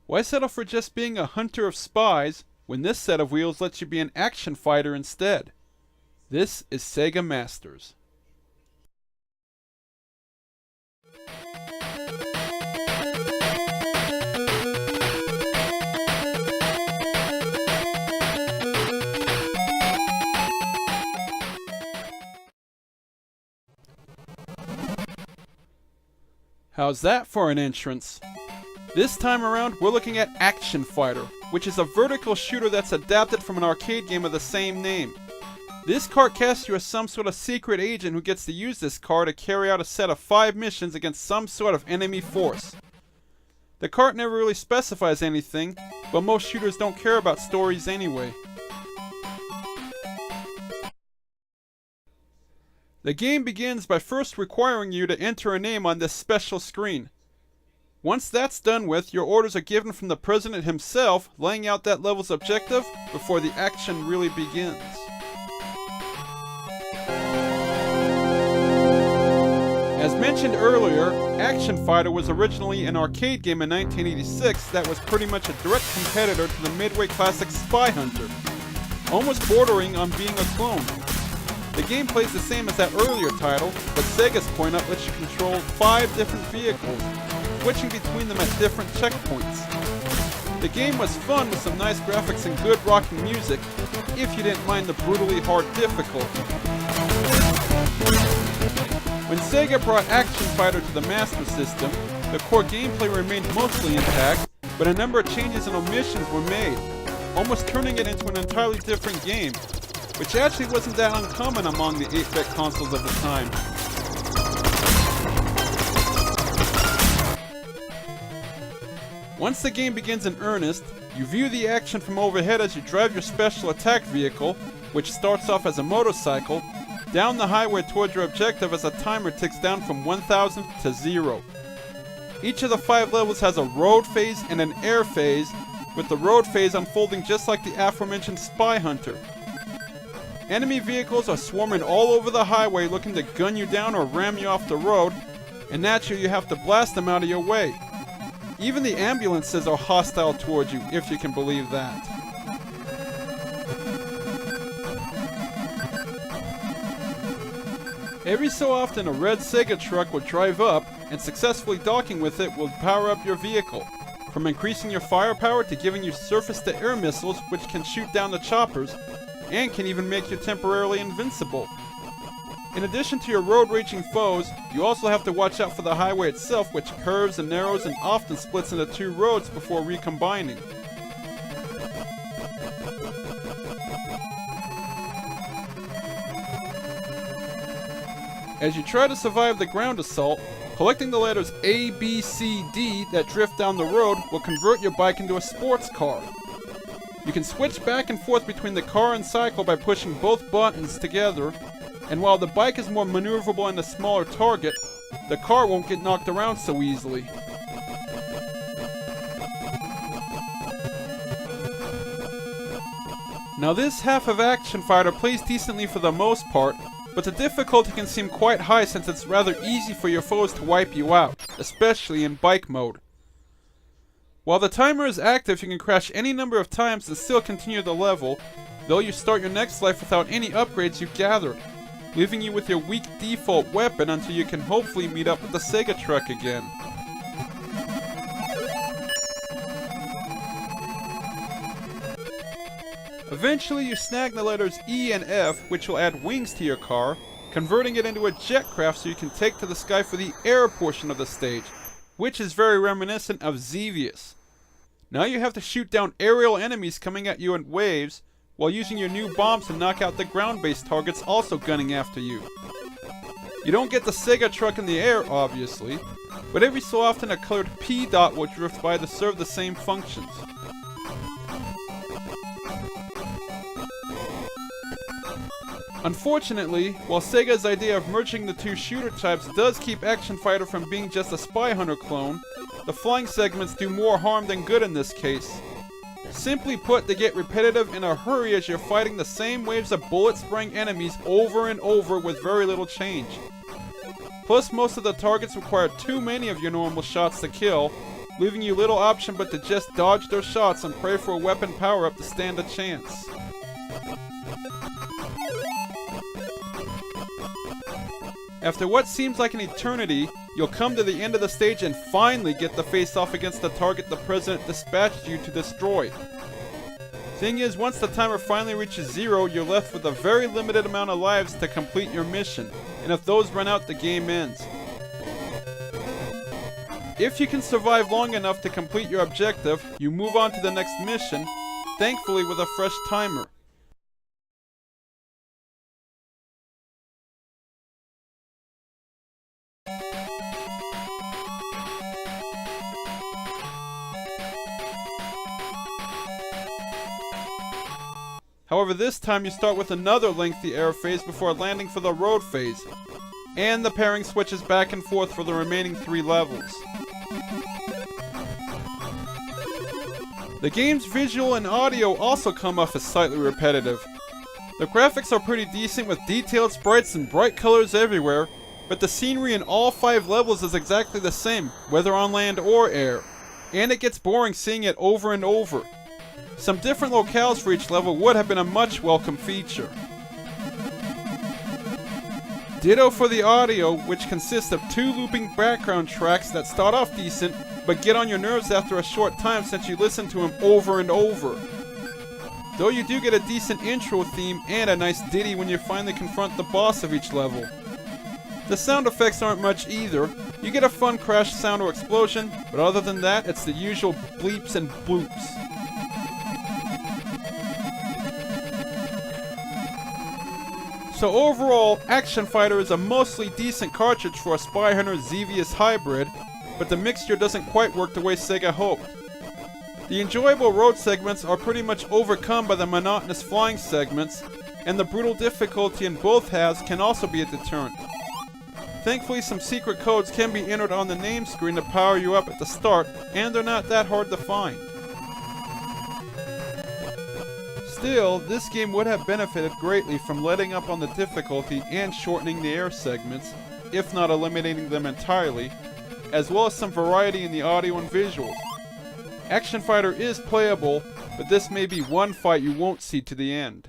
Why settle for just being a hunter of spies when this set of wheels lets you be an action fighter instead? This is Sega Masters. How's that for an entrance? This time around, we're looking at Action Fighter, which is a vertical shooter that's adapted from an arcade game of the same name. This card casts you as some sort of secret agent who gets to use this card to carry out a set of 5 missions against some sort of enemy force. The card never really specifies anything, but most shooters don't care about stories anyway. The game begins by first requiring you to enter a name on this special screen. Once that's done with, your orders are given from the president himself, laying out that level's objective before the action really begins. As mentioned earlier, Action Fighter was originally an arcade game in 1986 that was pretty much a direct competitor to the Midway classic Spy Hunter, almost bordering on being a clone. The game plays the same as that earlier title, but Sega's point-up lets you control 5 different vehicles, switching between them at different checkpoints. The game was fun with some nice graphics and good rocking music, if you didn't mind the brutally hard difficulty. When Sega brought Action Fighter to the Master System, the core gameplay remained mostly intact, but a number of changes and omissions were made, almost turning it into an entirely different game, which actually wasn't that uncommon among the 8-bit consoles of the time. Once the game begins in earnest, you view the action from overhead as you drive your special attack vehicle, which starts off as a motorcycle, down the highway toward your objective as a timer ticks down from 1000 to 0. Each of the 5 levels has a road phase and an air phase, with the road phase unfolding just like the aforementioned Spy Hunter. Enemy vehicles are swarming all over the highway looking to gun you down or ram you off the road, and naturally you have to blast them out of your way. Even the ambulances are hostile towards you, if you can believe that. Every so often a red Sega truck will drive up, and successfully docking with it will power up your vehicle, from increasing your firepower to giving you surface-to-air missiles which can shoot down the choppers, and can even make you temporarily invincible. In addition to your road-raging foes, you also have to watch out for the highway itself, which curves and narrows and often splits into 2 roads before recombining. As you try to survive the ground assault, collecting the letters A, B, C, D that drift down the road will convert your bike into a sports car. You can switch back and forth between the car and cycle by pushing both buttons together, and while the bike is more maneuverable and a smaller target, the car won't get knocked around so easily. Now this half of Action Fighter plays decently for the most part, but the difficulty can seem quite high since it's rather easy for your foes to wipe you out, especially in bike mode. While the timer is active, you can crash any number of times and still continue the level, though you start your next life without any upgrades you've gathered, leaving you with your weak default weapon until you can hopefully meet up with the Sega truck again. Eventually you snag the letters E and F, which will add wings to your car, converting it into a jet craft so you can take to the sky for the air portion of the stage, which is very reminiscent of Xevious. Now you have to shoot down aerial enemies coming at you in waves, while using your new bombs to knock out the ground-based targets also gunning after you. You don't get the Sega truck in the air, obviously, but every so often a colored P dot will drift by to serve the same functions. Unfortunately, while Sega's idea of merging the 2 shooter types does keep Action Fighter from being just a Spy Hunter clone, the flying segments do more harm than good in this case. Simply put, they get repetitive in a hurry as you're fighting the same waves of bullet-spraying enemies over and over with very little change. Plus, most of the targets require too many of your normal shots to kill, leaving you little option but to just dodge their shots and pray for a weapon power-up to stand a chance. After what seems like an eternity, you'll come to the end of the stage and finally get to face off against the target the President dispatched you to destroy. Thing is, once the timer finally reaches 0, you're left with a very limited amount of lives to complete your mission, and if those run out, the game ends. If you can survive long enough to complete your objective, you move on to the next mission, thankfully with a fresh timer. However, this time you start with another lengthy air phase before landing for the road phase, and the pairing switches back and forth for the remaining 3 levels. The game's visual and audio also come off as slightly repetitive. The graphics are pretty decent with detailed sprites and bright colors everywhere, but the scenery in all 5 levels is exactly the same, whether on land or air, and it gets boring seeing it over and over. Some different locales for each level would have been a much welcome feature. Ditto for the audio, which consists of 2 looping background tracks that start off decent, but get on your nerves after a short time since you listen to them over and over. Though you do get a decent intro theme and a nice ditty when you finally confront the boss of each level. The sound effects aren't much either. You get a fun crash sound or explosion, but other than that, it's the usual bleeps and bloops. So overall, Action Fighter is a mostly decent cartridge for a Spy Hunter Xevious hybrid, but the mixture doesn't quite work the way Sega hoped. The enjoyable road segments are pretty much overcome by the monotonous flying segments, and the brutal difficulty in both halves can also be a deterrent. Thankfully, some secret codes can be entered on the name screen to power you up at the start, and they're not that hard to find. Still, this game would have benefited greatly from letting up on the difficulty and shortening the air segments, if not eliminating them entirely, as well as some variety in the audio and visuals. Action Fighter is playable, but this may be one fight you won't see to the end.